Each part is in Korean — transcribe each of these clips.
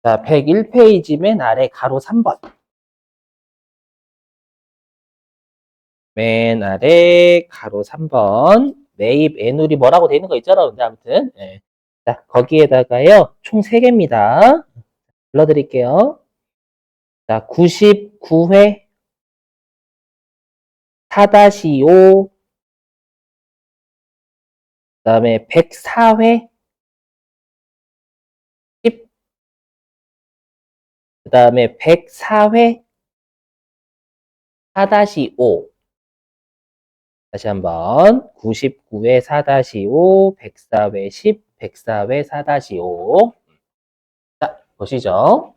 자, 101페이지 맨 아래 가로 3번. 맨 아래 가로 3번. 매입 애누리 뭐라고 되어 있는 거 있잖아. 근데 아무튼. 예. 자, 거기에다가요. 총 3개입니다. 불러드릴게요. 자, 99회 4-5. 그 다음에 104회 10. 그 다음에 104회 4-5. 다시 한번 99회 4-5, 104회 10, 104회 4-5. 자, 보시죠.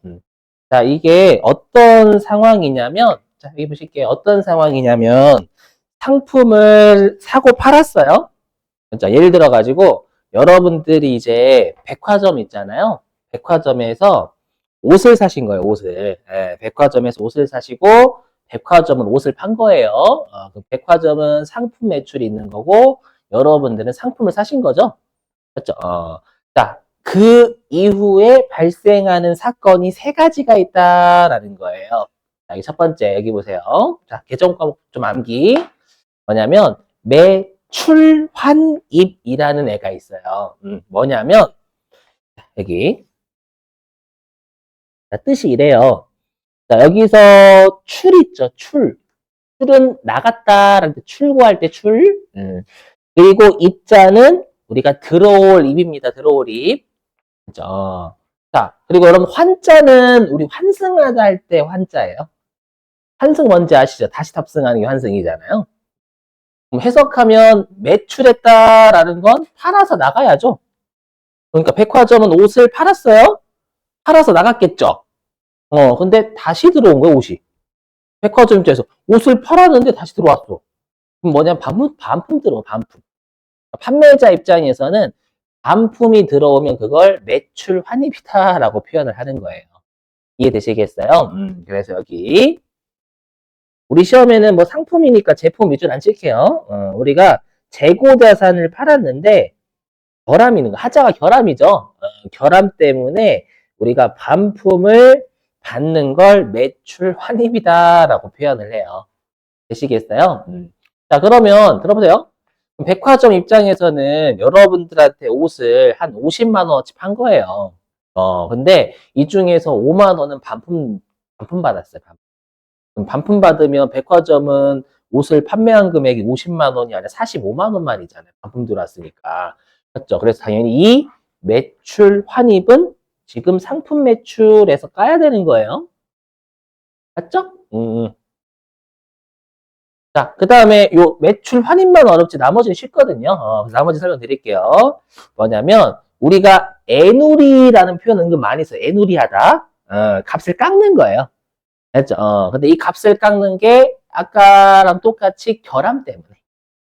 자, 이게 어떤 상황이냐면, 자, 여기 보실게요. 어떤 상황이냐면, 상품을 사고 팔았어요. 자, 예를 들어가지고, 여러분들이 이제 백화점 있잖아요. 백화점에서 옷을 사신 거예요, 옷을. 예, 백화점에서 옷을 사시고, 백화점은 옷을 판 거예요. 그 백화점은 상품 매출이 있는 거고, 여러분들은 상품을 사신 거죠. 그렇죠? 자, 그 이후에 발생하는 사건이 3가지가 있다라는 거예요. 자, 여기 첫 번째, 여기 보세요. 자, 개정 과목 좀 암기. 뭐냐면, 매출환입이라는 애가 있어요. 뭐냐면, 여기. 자, 뜻이 이래요. 자, 여기서 출 있죠, 출. 출은 나갔다라는 때, 출고할 때 출. 그리고 입자는 우리가 들어올 입입니다, 들어올 입. 그죠? 자, 그리고 여러분, 환자는 우리 환승하다 할 때 환자예요. 환승 뭔지 아시죠? 다시 탑승하는 게 환승이잖아요. 그럼 해석하면 매출했다라는 건 팔아서 나가야죠. 그러니까 백화점은 옷을 팔았어요? 팔아서 나갔겠죠? 근데 다시 들어온 거예요, 옷이. 백화점 입장에서 옷을 팔았는데 다시 들어왔어. 그럼 뭐냐면 반품 들어오, 반품. 판매자 입장에서는 반품이 들어오면 그걸 매출 환입이다라고 표현을 하는 거예요. 이해되시겠어요? 그래서 여기 우리 시험에는 뭐 상품이니까 제품 위주로 안 칠게요. 우리가 재고 자산을 팔았는데 결함이 있는 거. 하자가 결함이죠. 결함 때문에 우리가 반품을 받는 걸 매출 환입이다라고 표현을 해요. 되시겠어요? 자, 그러면 들어보세요. 백화점 입장에서는 여러분들한테 옷을 한 50만 원어치 판 거예요. 근데 이 중에서 5만 원은 반품 받았어요. 그럼 반품 받으면 백화점은 옷을 판매한 금액이 50만 원이 아니라 45만 원만이잖아요. 반품 들어왔으니까. 맞죠? 그래서 당연히 이 매출 환입은 지금 상품 매출에서 까야 되는 거예요. 맞죠? 자, 그 다음에 요 매출 환입만 어렵지 나머지는 쉽거든요. 나머지 설명드릴게요. 뭐냐면 우리가 애누리라는 표현 은근 많이 써요. 애누리하다. 값을 깎는 거예요. 됐죠? 근데 이 값을 깎는 게 아까랑 똑같이 결함 때문에.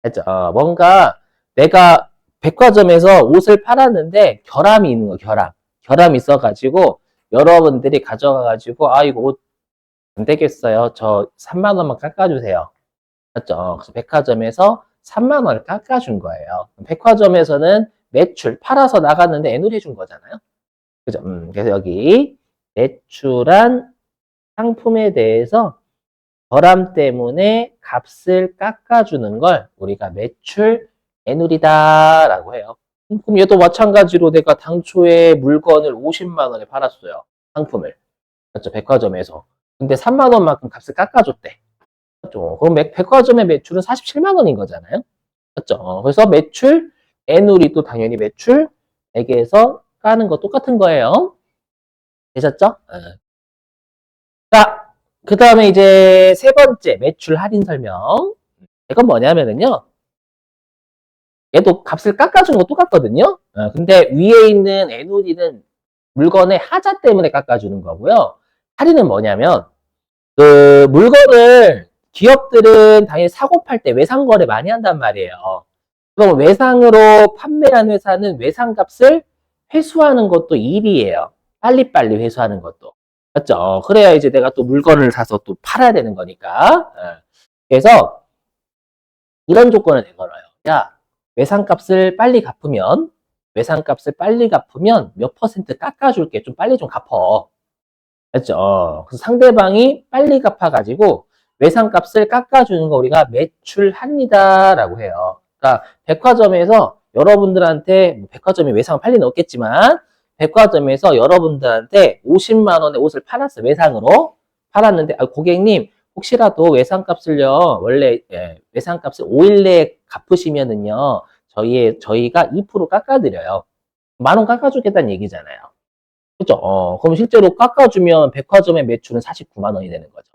됐죠? 뭔가 내가 백화점에서 옷을 팔았는데 결함이 있는 거, 결함. 결함이 있어가지고 여러분들이 가져가가지고 아, 이거 옷 안 되겠어요. 저 3만 원만 깎아주세요. 맞죠? 그래서 백화점에서 3만 원을 깎아준 거예요. 백화점에서는 매출 팔아서 나갔는데 애누리 해준 거잖아요. 그죠? 그래서 여기 매출한 상품에 대해서 결함 때문에 값을 깎아주는 걸 우리가 매출 애누리다라고 해요. 그럼 얘도 마찬가지로 내가 당초에 물건을 50만 원에 팔았어요. 상품을. 그렇죠? 백화점에서. 근데 3만 원만큼 값을 깎아줬대. 그렇죠? 그럼 백화점의 매출은 47만 원인 거잖아요. 그렇죠? 그래서 매출 애누리도 당연히 매출액에서 까는 거 똑같은 거예요. 되셨죠? 자, 그 다음에 이제 3번째 매출 할인 설명. 이건 뭐냐면은요. 얘도 값을 깎아주는 거 똑같거든요. 근데 위에 있는 애누리는 물건의 하자 때문에 깎아주는 거고요. 할인은 뭐냐면 그 물건을 기업들은 당연히 사고 팔 때 외상거래 많이 한단 말이에요. 그럼 외상으로 판매한 회사는 외상값을 회수하는 것도 일이에요. 빨리빨리 회수하는 것도. 맞죠? 그래야 이제 내가 또 물건을 사서 또 팔아야 되는 거니까. 그래서 이런 조건을 내걸어요. 야, 외상값을 빨리 갚으면 외상값을 빨리 갚으면 몇 퍼센트 깎아줄게. 좀 빨리 좀 갚어. 알죠? 그래서 상대방이 빨리 갚아가지고 외상값을 깎아주는 거 우리가 매출 할인이다라고 해요. 그러니까 백화점에서 여러분들한테 백화점이 외상을 팔 리는 없겠지만 백화점에서 여러분들한테 50만 원의 옷을 팔았어요. 외상으로 팔았는데 고객님 혹시라도 외상값을요 원래 외상값을 5일 내에 갚으시면은요 저희가 2% 깎아드려요. 10,000원 깎아주겠다는 얘기잖아요. 그죠? 그럼 실제로 깎아주면 백화점의 매출은 49만 원이 되는 거죠.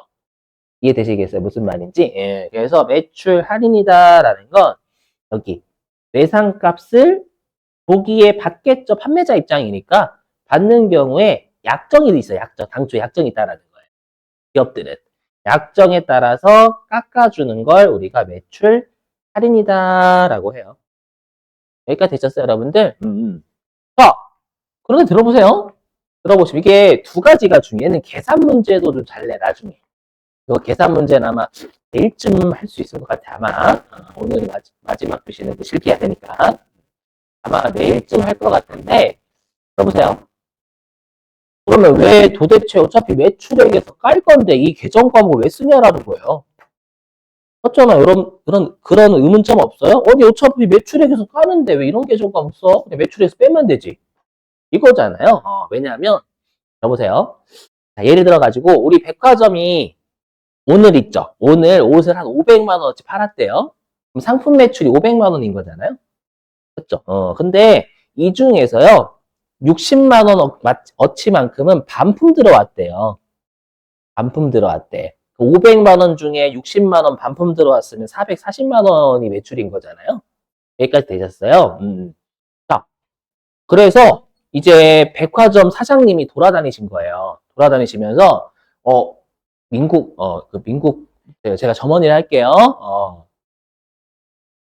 이해되시겠어요? 무슨 말인지? 예, 그래서 매출 할인이다라는 건 여기 외상값을 보기에 받겠죠. 판매자 입장이니까 받는 경우에 약정이 있어요. 약정. 당초에 약정이 있다라는 거예요. 기업들은. 약정에 따라서 깎아주는 걸 우리가 매출 할인이다라고 해요. 여기까지 되셨어요, 여러분들? 자, 그런데 들어보세요. 들어보시면 이게 두 가지가 중요해. 얘는 계산 문제도 좀 잘 내, 나중에. 이거 계산 문제는 아마 내일쯤 할 수 있을 것 같아, 아마. 오늘이 마지막 교시는 실기해야 되니까. 아마 내일쯤 할 것 같은데, 들어보세요. 그러면 왜 도대체 어차피 매출액에서 깔 건데 이 계정 과목을 왜 쓰냐라는 거예요. 맞잖아. 그런 의문점 없어요? 어디 어차피 매출액에서 까는데 왜 이런 계정 과목 써? 그냥 매출액에서 빼면 되지. 이거잖아요. 왜냐하면, 여보세요. 자, 예를 들어가지고, 우리 백화점이 오늘 있죠. 오늘 옷을 한 500만 원어치 팔았대요. 그럼 상품 매출이 500만 원인 거잖아요. 그렇죠? 근데 이 중에서요. 60만 원 어치만큼은 반품 들어왔대요. 반품 들어왔대. 500만 원 중에 60만 원 반품 들어왔으면 440만 원이 매출인 거잖아요. 여기까지 되셨어요? 자, 그래서 이제 백화점 사장님이 돌아다니신 거예요. 돌아다니시면서 민국 제가 점원일 할게요.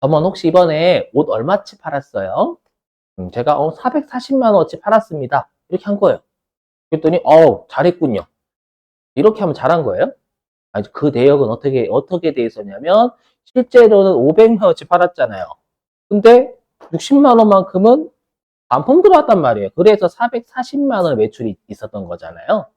점원 혹시 이번에 옷 얼마치 팔았어요? 제가 440만 원어치 팔았습니다. 이렇게 한 거예요. 그랬더니 잘했군요. 이렇게 하면 잘한 거예요? 아니, 그 내역은 어떻게 돼 있었냐면 실제로는 500만 원어치 팔았잖아요. 근데 60만 원만큼은 반품 들어왔단 말이에요. 그래서 440만 원 매출이 있었던 거잖아요.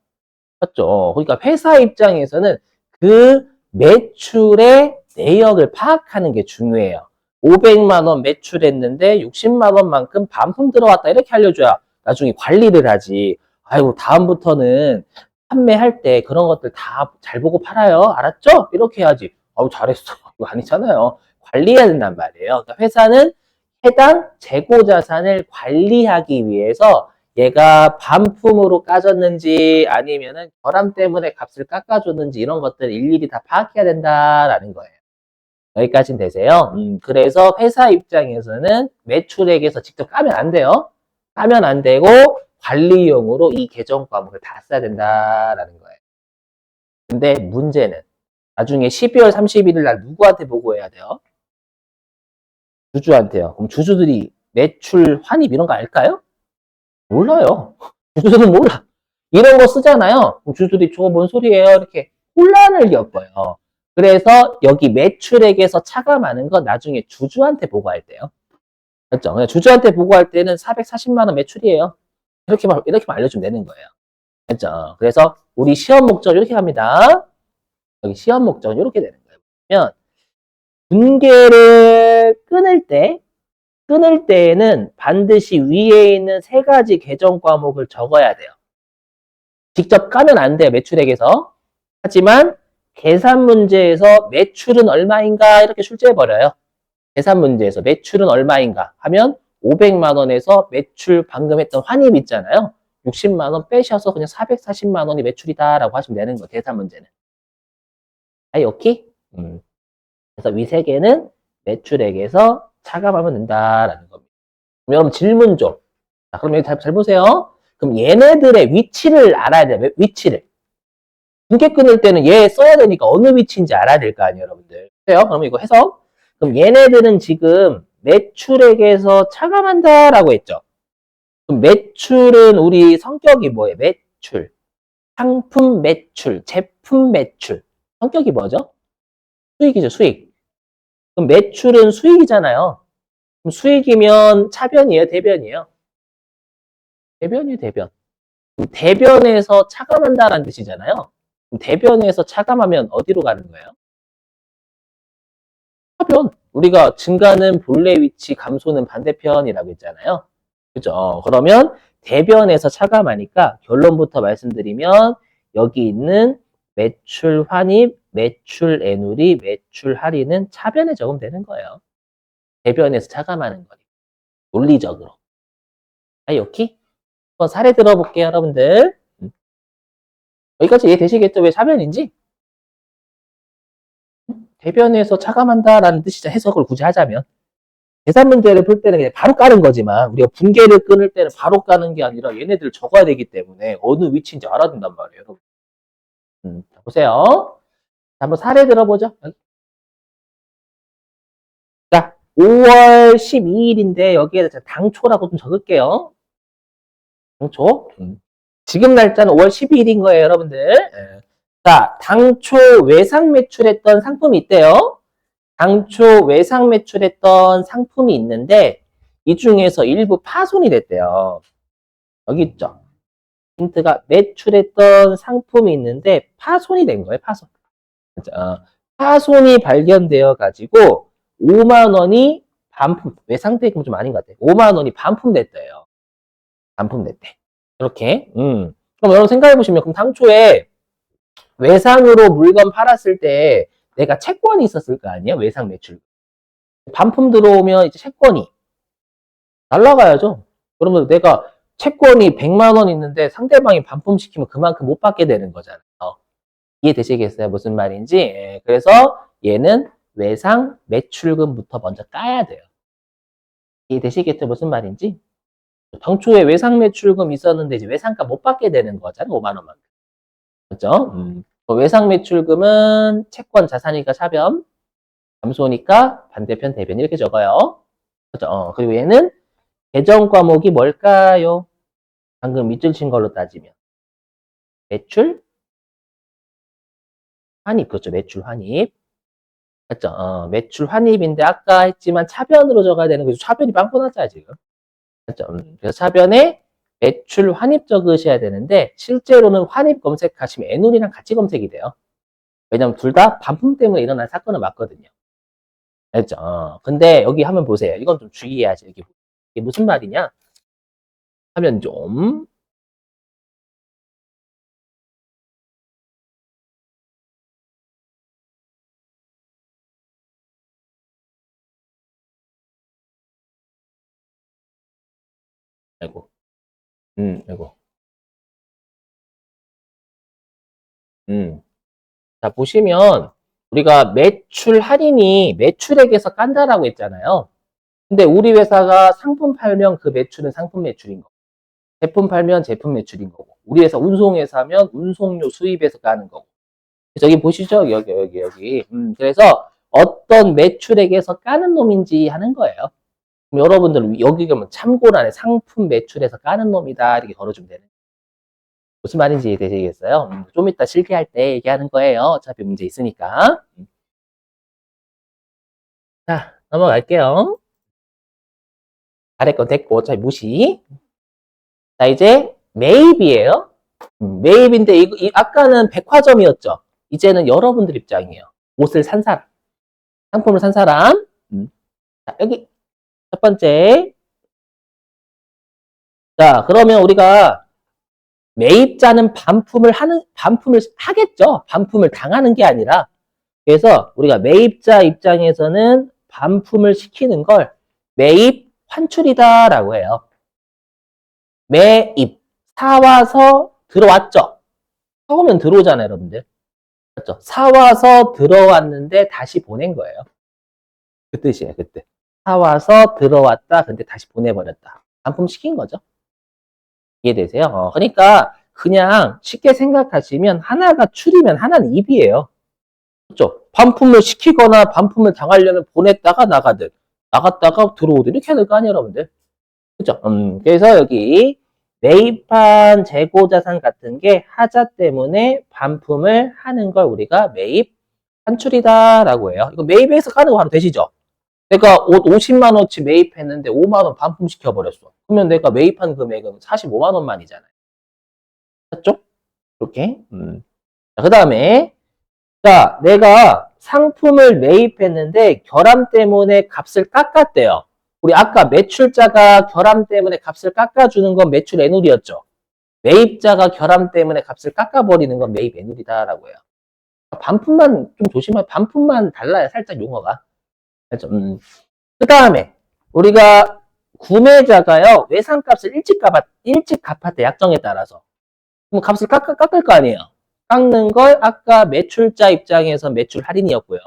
맞죠? 그러니까 회사 입장에서는 그 매출의 내역을 파악하는 게 중요해요. 500만 원 매출했는데 60만 원만큼 반품 들어왔다 이렇게 알려줘야 나중에 관리를 하지. 아이고 다음부터는 판매할 때 그런 것들 다 잘 보고 팔아요. 알았죠? 이렇게 해야지. 아우 잘했어. 이거 아니잖아요. 관리해야 된단 말이에요. 그러니까 회사는 해당 재고 자산을 관리하기 위해서 얘가 반품으로 까졌는지 아니면은 결함 때문에 값을 깎아줬는지 이런 것들 일일이 다 파악해야 된다라는 거예요. 여기까지는 되세요. 그래서 회사 입장에서는 매출액에서 직접 까면 안 돼요. 까면 안 되고 관리용으로 이 계정 과목을 다 써야 된다라는 거예요. 근데 문제는 나중에 12월 31일 날 누구한테 보고해야 돼요? 주주한테요. 그럼 주주들이 매출 환입 이런 거 알까요? 몰라요. 주주들은 몰라. 이런 거 쓰잖아요. 주주들이 저거 뭔 소리예요? 이렇게 혼란을 겪어요. 그래서 여기 매출액에서 차가 많은 건 나중에 주주한테 보고할 때요. 그렇죠? 주주한테 보고할 때는 440만 원 매출이에요. 이렇게 알려주면 되는 거예요. 그렇죠? 그래서 우리 시험 목적 이렇게 갑니다. 여기 시험 목적은 이렇게 되는 거예요. 그러면 분계를 끊을 때에는 반드시 위에 있는 세 가지 계정 과목을 적어야 돼요. 직접 까면 안 돼요. 매출액에서. 하지만 계산 문제에서 매출은 얼마인가 이렇게 출제해버려요. 계산 문제에서 매출은 얼마인가 하면 500만 원에서 매출 방금 했던 환입 있잖아요. 60만 원 빼셔서 그냥 440만 원이 매출이다라고 하시면 되는 거예요. 계산 문제는. 아이 오케이? 그래서 위 세 개는 매출액에서 차감하면 된다라는 겁니다. 그럼 여러분 질문 좀. 자, 그럼 여기 잘 보세요. 그럼 얘네들의 위치를 알아야 돼요. 위치를. 분계 끊을 때는 얘 써야 되니까 어느 위치인지 알아야 될 거 아니에요, 여러분들. 그래요? 그럼 이거 해석. 그럼 얘네들은 지금 매출액에서 차감한다라고 했죠. 그럼 매출은 우리 성격이 뭐예요? 매출, 상품 매출, 제품 매출. 성격이 뭐죠? 수익이죠, 수익. 그럼 매출은 수익이잖아요. 그럼 수익이면 차변이에요, 대변이에요? 대변이에요, 대변. 대변에서 차감한다라는 뜻이잖아요. 그럼 대변에서 차감하면 어디로 가는 거예요? 차변. 우리가 증가는 본래 위치, 감소는 반대편이라고 했잖아요. 그죠? 그러면 대변에서 차감하니까 결론부터 말씀드리면 여기 있는 매출 환입, 매출 애누리, 매출 할인은 차변에 적용되는 거예요. 대변에서 차감하는 거니까. 논리적으로. 아, 여기? 한번 사례 들어볼게요, 여러분들. 여기까지 이해되시겠죠? 왜 차변인지? 대변에서 차감한다라는 뜻이죠. 해석을 굳이 하자면. 계산 문제를 풀 때는 그냥 바로 까는 거지만 우리가 분계를 끊을 때는 바로 까는 게 아니라 얘네들을 적어야 되기 때문에 어느 위치인지 알아야 된단 말이에요. 여러분. 자, 보세요. 자, 한번 사례 들어보죠. 자, 5월 12일인데 여기에 당초라고 좀 적을게요. 당초. 지금 날짜는 5월 12일인 거예요, 여러분들. 예. 자, 당초 외상 매출했던 상품이 있대요. 당초 외상 매출했던 상품이 있는데 이 중에서 일부 파손이 됐대요. 여기 있죠. 힌트가 매출했던 상품이 있는데 파손이 된 거예요. 파손. 파손이 발견되어 가지고 5만 원이 반품. 외상대금 좀 아닌 것 같아요. 5만 원이 반품됐대요. 반품됐대. 이렇게. 그럼 여러분 생각해 보시면 그럼 당초에 외상으로 물건 팔았을 때 내가 채권이 있었을 거 아니에요? 외상 매출. 반품 들어오면 이제 채권이 날라가야죠. 그러면 내가 채권이 100만 원 있는데 상대방이 반품시키면 그만큼 못 받게 되는 거잖아요. 이해되시겠어요? 무슨 말인지? 예, 그래서 얘는 외상 매출금부터 먼저 까야 돼요. 이해되시겠죠? 무슨 말인지? 당초에 외상 매출금 있었는데 이제 외상가 못 받게 되는 거잖아요. 5만 원만. 그렇죠? 외상 매출금은 채권 자산이니까 차변, 감소니까 반대편 대변 이렇게 적어요. 그렇죠? 그리고 얘는 계정 과목이 뭘까요? 방금 밑줄 친 걸로 따지면 매출 환입. 그렇죠? 매출 환입. 맞죠? 매출 환입인데 아까 했지만 차변으로 적어야 되는 거죠. 차변이 빵꾸났잖아요, 지금. 맞죠? 그래서 차변에 매출 환입 적으셔야 되는데 실제로는 환입 검색하시면 애놀이랑 같이 검색이 돼요. 왜냐면 둘 다 반품 때문에 일어난 사건은 맞거든요. 알죠? 근데 여기 한번 보세요. 이건 좀 주의해야지. 이게 무슨 말이냐? 하면 좀 아이고, 아이고, 자 보시면 우리가 매출 할인이 매출액에서 깐다라고 했잖아요. 근데 우리 회사가 상품 팔면 그 매출은 상품 매출인 거고, 제품 팔면 제품 매출인 거고, 우리 회사 운송회사면 운송료 수입에서 까는 거고. 그래서 여기 보시죠? 여기. 그래서 어떤 매출액에서 까는 놈인지 하는 거예요. 그럼 여러분들 여기 가면 참고란에 상품 매출에서 까는 놈이다 이렇게 걸어주면 되는 거예요. 무슨 말인지 되시겠어요? 좀 이따 실기할 때 얘기하는 거예요. 어차피 문제 있으니까. 자, 넘어갈게요. 아래 건 됐고, 어차피 무시. 자, 이제 매입이에요. 매입인데, 아까는 백화점이었죠. 이제는 여러분들 입장이에요. 옷을 산 사람, 상품을 산 사람. 자, 여기 첫 번째. 자, 그러면 우리가 매입자는 반품을 하겠죠. 반품을 당하는 게 아니라. 그래서 우리가 매입자 입장에서는 반품을 시키는 걸 매입 환출이다라고 해요. 매입. 사와서 들어왔죠. 사오면 들어오잖아요, 여러분들. 맞죠? 사와서 들어왔는데 다시 보낸 거예요. 그 뜻이에요, 그때. 사와서 들어왔다, 근데 다시 보내버렸다. 반품 시킨 거죠. 이해되세요? 그러니까 그냥 쉽게 생각하시면 하나가 출이면 하나는 입이에요. 그렇죠? 반품을 시키거나 반품을 당하려면 보냈다가 나가듯, 나갔다가 들어오듯 이렇게 해야 될 거 아니에요, 여러분들. 그죠? 그래서 여기 매입한 재고자산 같은 게 하자 때문에 반품을 하는 걸 우리가 매입 환출이다라고 해요. 이거 매입에서 까는 거 바로 되시죠? 내가 옷 50만 원치 매입했는데 5만 원 반품 시켜버렸어. 그러면 내가 매입한 금액은 45만 원만이잖아요. 맞죠? 이렇게. 자, 그 다음에 자, 내가 상품을 매입했는데 결함 때문에 값을 깎았대요. 우리 아까 매출자가 결함 때문에 값을 깎아주는 건 매출 애누리였죠. 매입자가 결함 때문에 값을 깎아버리는 건 매입 애누리다라고 해요. 반품만 좀 조심하면 반품만 달라요. 살짝 용어가. 알죠? 그 다음에 우리가 구매자가요. 외상값을 일찍 갚았대. 약정에 따라서. 그럼 값을 깎을 거 아니에요. 깎는 걸 아까 매출자 입장에서 매출 할인이었고요.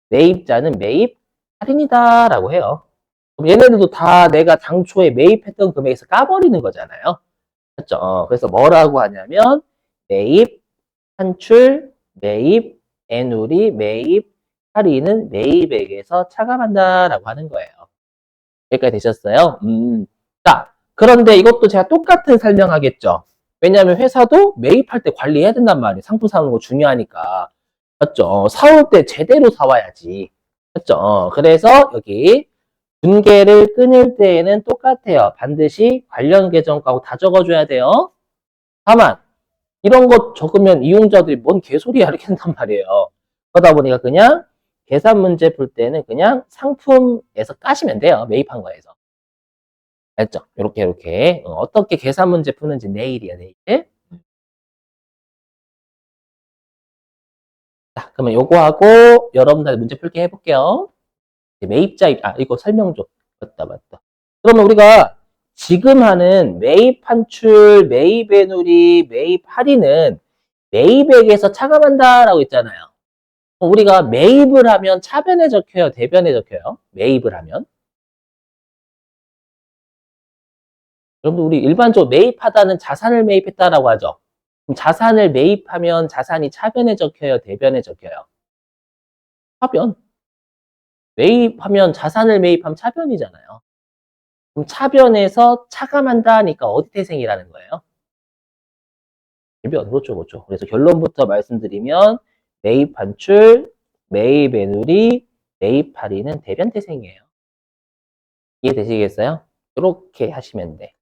매입자는 매입 할인이다라고 해요. 그럼 얘네들도 다 내가 당초에 매입했던 금액에서 까버리는 거잖아요. 맞죠? 그래서 뭐라고 하냐면 매입, 환출, 매입, 애누리, 매입, 할인은 매입액에서 차감한다라고 하는 거예요. 여기까지 되셨어요? 자, 그런데 이것도 제가 똑같은 설명하겠죠. 왜냐하면 회사도 매입할 때 관리해야 된단 말이에요. 상품 사오는 거 중요하니까. 맞죠? 사올 때 제대로 사와야지. 맞죠? 그래서 여기 분계를 끊을 때에는 똑같아요. 반드시 관련 계정가고 다 적어줘야 돼요. 다만 이런 거 적으면 이용자들이 뭔 개소리야 이렇게 한단 말이에요. 그러다 보니까 그냥 계산 문제 풀 때는 그냥 상품에서 까시면 돼요. 매입한 거에서. 알죠? 이렇게 어떻게 계산 문제 푸는지 내일이야 내일. 자, 그러면 요거 하고 여러분들 문제 풀기 해볼게요. 매입자 이거 설명 좀. 맞다. 그러면 우리가 지금 하는 매입 환출, 매입 애누리, 매입 할인은 매입액에서 차감한다라고 했잖아요. 우리가 매입을 하면 차변에 적혀요, 대변에 적혀요? 매입을 하면. 여러분들 우리 일반적으로 매입하다는 자산을 매입했다라고 하죠. 그럼 자산을 매입하면 자산이 차변에 적혀요, 대변에 적혀요? 차변. 매입하면 자산을 매입하면 차변이잖아요. 그럼 차변에서 차감한다 하니까 어디 태생이라는 거예요? 대변. 그렇죠. 그래서 결론부터 말씀드리면 매입 반출, 매입 애누리, 매입 할인은 대변 태생이에요. 이해되시겠어요? 이렇게 하시면 돼.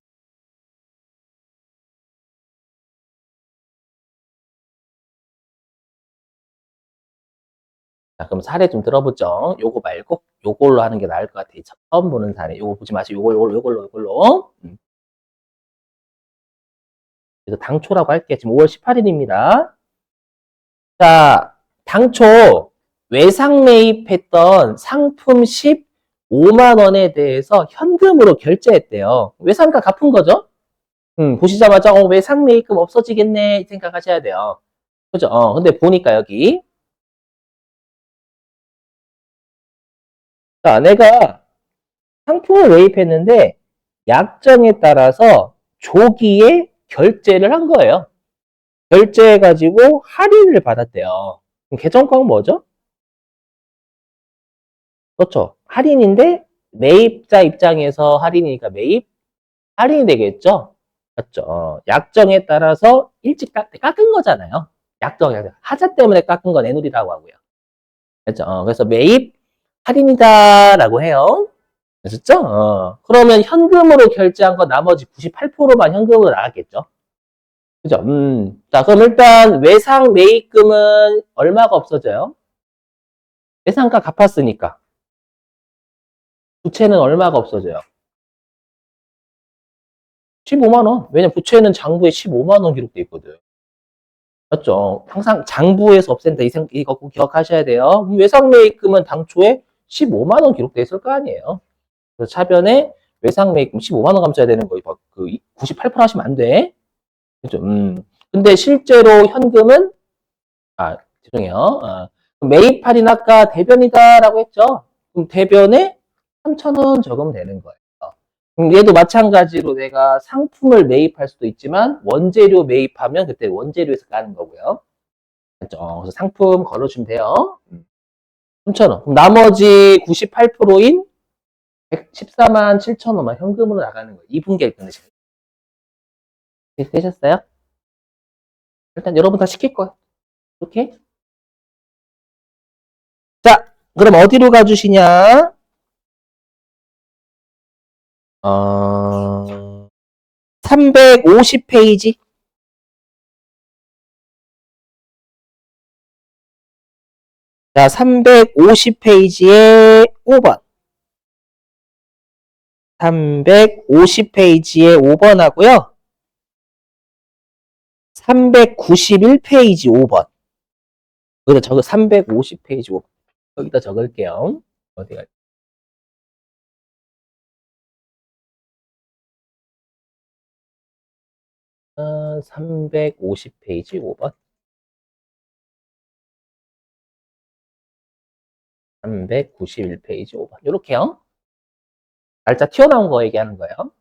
자, 그럼 사례 좀 들어보죠. 요거 말고 요걸로 하는 게 나을 것 같아요. 처음 보는 사례. 요거 보지 마시고 요걸로. 그래서 당초라고 할게요. 지금 5월 18일입니다. 자, 당초 외상 매입했던 상품 15만 원에 대해서 현금으로 결제했대요. 외상가 갚은 거죠? 보시자마자 외상 매입금 없어지겠네 생각하셔야 돼요. 그죠? 근데 보니까 여기 자, 내가 상품을 매입했는데 약정에 따라서 조기에 결제를 한 거예요. 결제해가지고 할인을 받았대요. 그럼 계정가는 뭐죠? 그렇죠. 할인인데 매입자 입장에서 할인이니까 매입 할인이 되겠죠? 맞죠? 약정에 따라서 일찍 깎은 거잖아요. 약정, 하자 때문에 깎은 건 애누리라고 하고요. 그렇죠? 그래서 매입 할인이다라고 해요. 아셨죠? 그러면 현금으로 결제한 거 나머지 98%만 현금으로 나갔겠죠? 그죠? 자, 그럼 일단 외상 매입금은 얼마가 없어져요? 외상가 갚았으니까. 부채는 얼마가 없어져요? 15만 원. 왜냐면 부채는 장부에 15만 원 기록돼 있거든. 맞죠? 항상 장부에서 없앤다. 이거 꼭 기억하셔야 돼요. 외상 매입금은 당초에 15만 원 기록돼 있을 거 아니에요. 그래서 차변에 외상 매입금 15만 원 감춰야 되는 거, 그 98% 하시면 안 돼. 그죠? 근데 실제로 현금은, 죄송해요. 매입 할인 아까 대변이다라고 했죠? 그럼 대변에 3,000원 적으면 되는 거예요. 얘도 마찬가지로 내가 상품을 매입할 수도 있지만 원재료 매입하면 그때 원재료에서 까는 거고요. 그렇죠? 그래서 상품 걸어주면 돼요. 3,000원. 그럼 나머지 98%인 114만 7천원만 현금으로 나가는 거예요. 2분기를 끊으시면. 되셨어요? 일단 여러분 다 시킬 거예요. 이렇게. 자, 그럼 어디로 가주시냐? 350페이지. 자, 350페이지에 5번. 350페이지에 5번 하고요. 391페이지 5번. 여기다 350페이지 5번. 여기다 적을게요. 어디가? 350페이지 5번. 391페이지 5번. 요렇게요. 날짜 튀어나온 거 얘기하는 거예요.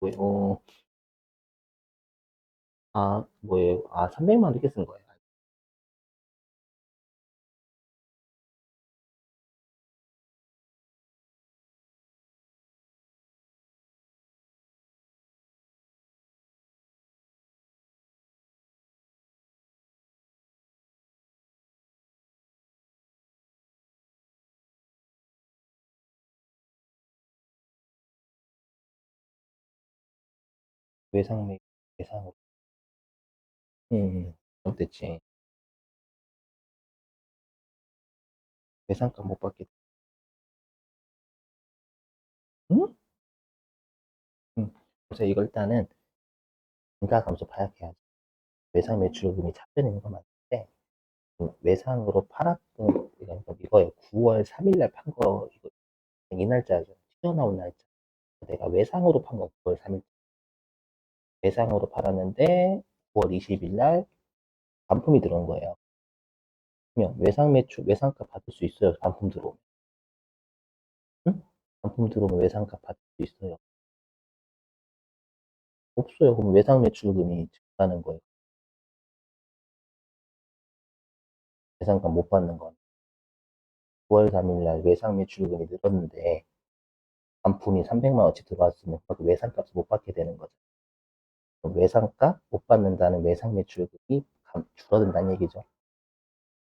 뭐예요? 뭐예요? 300만 원 이렇게 쓴 거예요. 외상매, 외상으로. 잘못됐지. 외상값 못 받게. 응? 응. 그래서 이걸 일단은 인가감소 파악해야지. 외상 매출금이 잡혀내는 건 맞는데, 외상으로 팔았던, 그러니까 이거예요. 9월 3일 날 판 거, 이거, 이 날짜죠. 튀어나온 날짜. 내가 외상으로 판 거 9월 3일. 외상으로 팔았는데, 9월 20일 날 반품이 들어온 거예요. 그러면 외상 매출, 외상값 받을 수 있어요. 반품 들어오면. 응? 반품 들어오면 외상값 받을 수 있어요. 없어요. 그럼 외상 매출금이 증가하는 거예요. 외상값 못 받는 건. 9월 3일 날 외상 매출금이 늘었는데, 반품이 300만 원치 들어왔으면 그 외상값을 못 받게 되는 거죠. 외상값 못 받는다는 외상 매출금이 줄어든다는 얘기죠.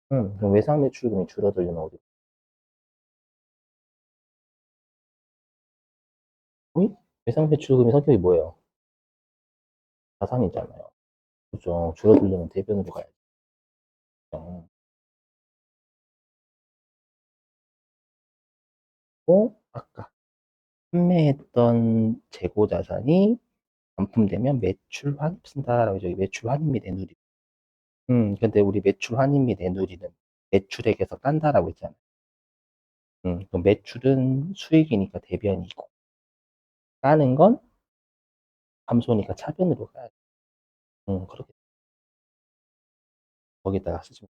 그럼 외상 매출금이 줄어들려면 어디? 외상 매출금이 성격이 뭐예요? 자산이잖아요. 그죠? 줄어들려면 대변으로 가야죠. 아까 판매했던 재고 자산이 반품되면 매출 환입 쓴다라고 저기 매출 환입 및 내누리. 근데 우리 매출 환입 및 내누리는 매출액에서 깐다라고 했잖아요. 그럼 매출은 수익이니까 대변이고, 까는 건 감소니까 차변으로 가야 돼. 그렇게 거기다가 쓰지.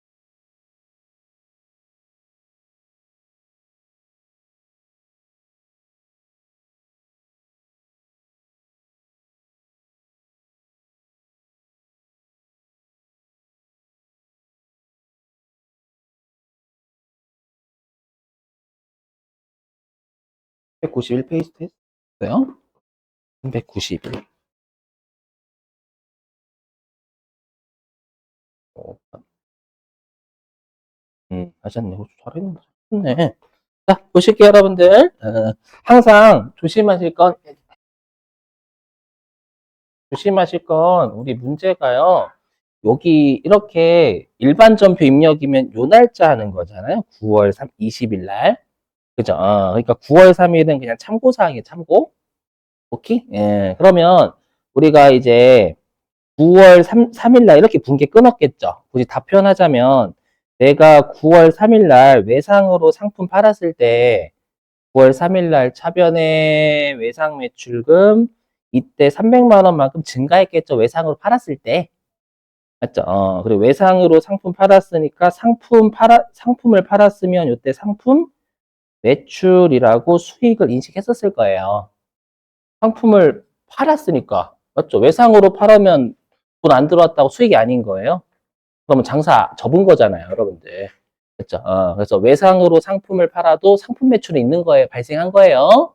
391 페이스트 했어요? 391. 어, 하셨네. 잘했네. 잘했네. 자, 보실게요, 여러분들. 항상 조심하실 건, 우리 문제가요, 여기 이렇게 일반 전표 입력이면 요 날짜 하는 거잖아요. 9월 20일 날. 그죠? 그러니까 9월 3일은 그냥 참고사항이에요, 참고. 오케이? 예, 그러면 우리가 이제 9월 3일 날 이렇게 분계 끊었겠죠. 굳이 답변하자면 내가 9월 3일 날 외상으로 상품 팔았을 때 9월 3일 날 차변의 외상 매출금 이때 300만 원만큼 증가했겠죠. 외상으로 팔았을 때. 맞죠? 그리고 외상으로 상품 팔았으니까 상품을 팔았으면 이때 상품 매출이라고 수익을 인식했었을 거예요. 상품을 팔았으니까. 맞죠? 외상으로 팔으면 돈 안 들어왔다고 수익이 아닌 거예요. 그러면 장사 접은 거잖아요, 여러분들. 그렇죠? 그래서 외상으로 상품을 팔아도 상품 매출이 있는 거예요. 발생한 거예요.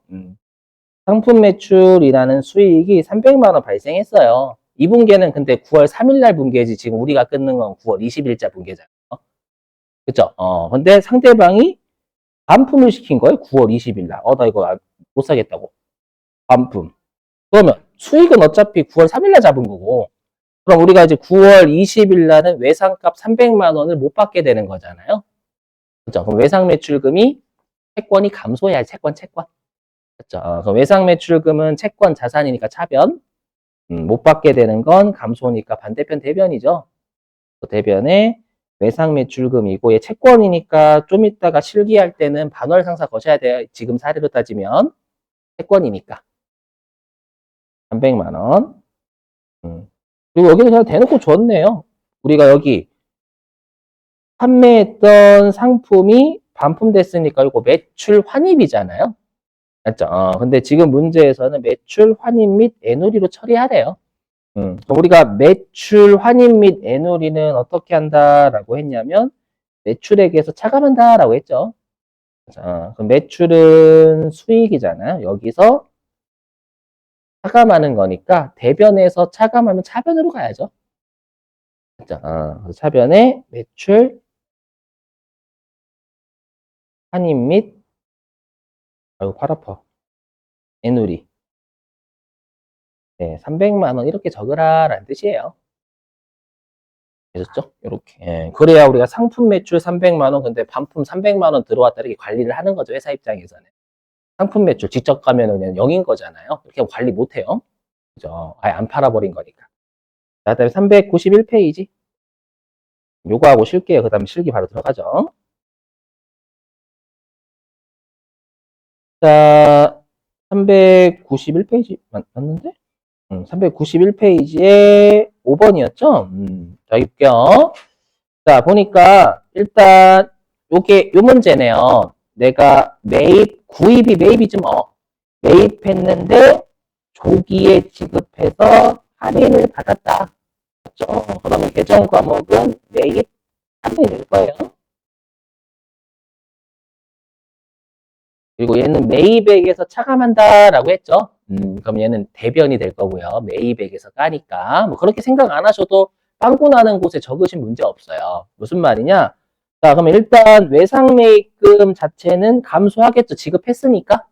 상품 매출이라는 수익이 300만 원 발생했어요. 이 분계는 근데 9월 3일 날 분계지 지금 우리가 끊는 건 9월 20일자 분계잖아요. 그렇죠? 근데 상대방이 반품을 시킨 거예요. 9월 20일 날. 나 이거 못 사겠다고. 반품. 그러면 수익은 어차피 9월 3일 날 잡은 거고, 그럼 우리가 이제 9월 20일 날은 외상값 300만 원을 못 받게 되는 거잖아요. 그죠? 그럼 외상 매출금이 채권이 감소해야 채권. 그죠? 그럼 외상 매출금은 채권 자산이니까 차변. 못 받게 되는 건 감소니까 반대편 대변이죠. 대변에 외상 매출금이고 얘 채권이니까 좀 이따가 실기할 때는 반월 상사 거셔야 돼요. 지금 사례로 따지면 채권이니까 300만 원. 그리고 여기는 그냥 대놓고 줬네요. 우리가 여기 판매했던 상품이 반품됐으니까 이거 매출 환입이잖아요. 맞죠? 근데 지금 문제에서는 매출, 환입 및 애누리로 처리하래요. 그럼 우리가 매출, 환입 및 애누리는 어떻게 한다라고 했냐면 매출액에서 차감한다라고 했죠. 자, 그럼 매출은 수익이잖아요. 여기서 차감하는 거니까 대변에서 차감하면 차변으로 가야죠. 그죠? 그래서 차변에 매출, 환입 및 아이고 팔 아파. 애누리. 네, 300만 원 이렇게 적으라라는 뜻이에요. 되셨죠? 이렇게. 예, 그래야 우리가 상품 매출 300만 원, 근데 반품 300만 원 들어왔다 이렇게 관리를 하는 거죠. 회사 입장에서는. 상품 매출 직접 가면은 그냥 0인 거잖아요. 이렇게 관리 못 해요. 그죠? 아예 안 팔아버린 거니까. 자, 그다음에 391페이지. 요거 하고 쉴게요. 그다음에 실기 바로 들어가죠. 자, 391페이지 맞는데? 391페이지에 5번이었죠? 자, 여기 볼게요. 자, 보니까 일단 요게 요 문제네요. 내가 구입이 매입이지 뭐. 매입했는데 조기에 지급해서 할인을 받았다. 맞죠? 그러면 계정 과목은 매입 할인이 될 거예요. 그리고 얘는 매입액에서 차감한다라고 했죠. 그럼 얘는 대변이 될 거고요. 매입액에서 까니까. 뭐 그렇게 생각 안 하셔도 빵꾸 나는 곳에 적으신 문제 없어요. 무슨 말이냐? 자, 그럼 일단 외상매입금 자체는 감소하겠죠. 지급했으니까.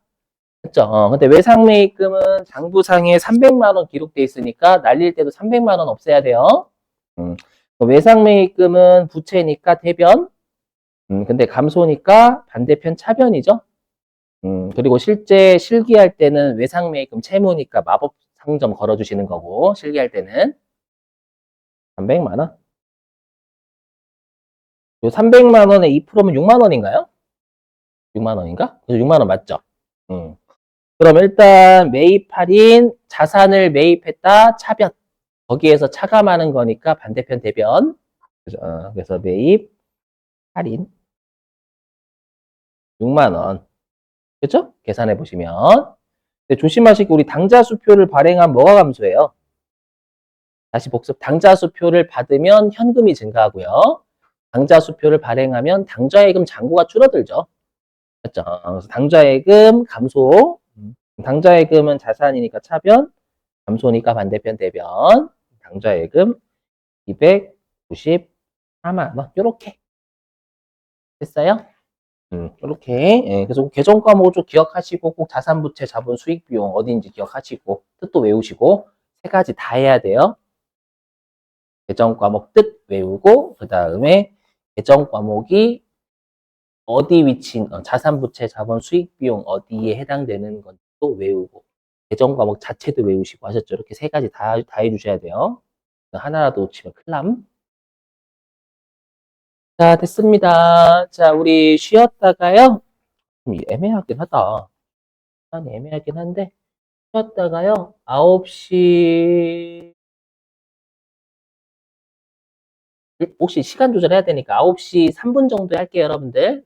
그렇죠? 근데 외상매입금은 장부상에 300만 원 기록돼 있으니까 날릴 때도 300만 원 없애야 돼요. 음, 외상매입금은 부채니까 대변. 근데 감소니까 반대편 차변이죠. 그리고 실제 실기할 때는 외상매입금 채무니까 마법 상점 걸어주시는 거고, 실기할 때는 300만 원. 요 300만 원에 2%면 6만 원인가요? 6만 원인가? 그래서 6만 원 맞죠? 그럼 일단 매입 할인, 자산을 매입했다, 차변. 거기에서 차감하는 거니까 반대편 대변. 그래서 매입 할인 6만 원. 그렇죠? 계산해 보시면. 근데 조심하시고 우리 당좌수표를 발행하면 뭐가 감소해요? 다시 복습. 당좌수표를 받으면 현금이 증가하고요. 당좌수표를 발행하면 당좌예금 잔고가 줄어들죠. 그렇죠? 그래서 당좌예금 감소. 당좌예금은 자산이니까 차변, 감소니까 반대편 대변. 당좌예금 294만 원. 요렇게 됐어요? 이렇게. 예, 그래서 계정 과목을 좀 기억하시고 꼭 자산부채, 자본, 수익 비용 어디인지 기억하시고 뜻도 외우시고 세 가지 다 해야 돼요. 계정 과목 뜻 외우고 그 다음에 계정 과목이 어디 위치인 자산부채, 자본, 수익 비용 어디에 해당되는 것도 외우고 계정 과목 자체도 외우시고 하셨죠. 이렇게 세 가지 다 해주셔야 돼요. 하나라도 놓치면 큰일 남. 자, 됐습니다. 자, 우리 쉬었다가요. 좀 애매하긴 하다. 시간이 애매하긴 한데 쉬었다가요. 9시 혹시 시간 조절해야 되니까 9시 3분 정도 할게요, 여러분들.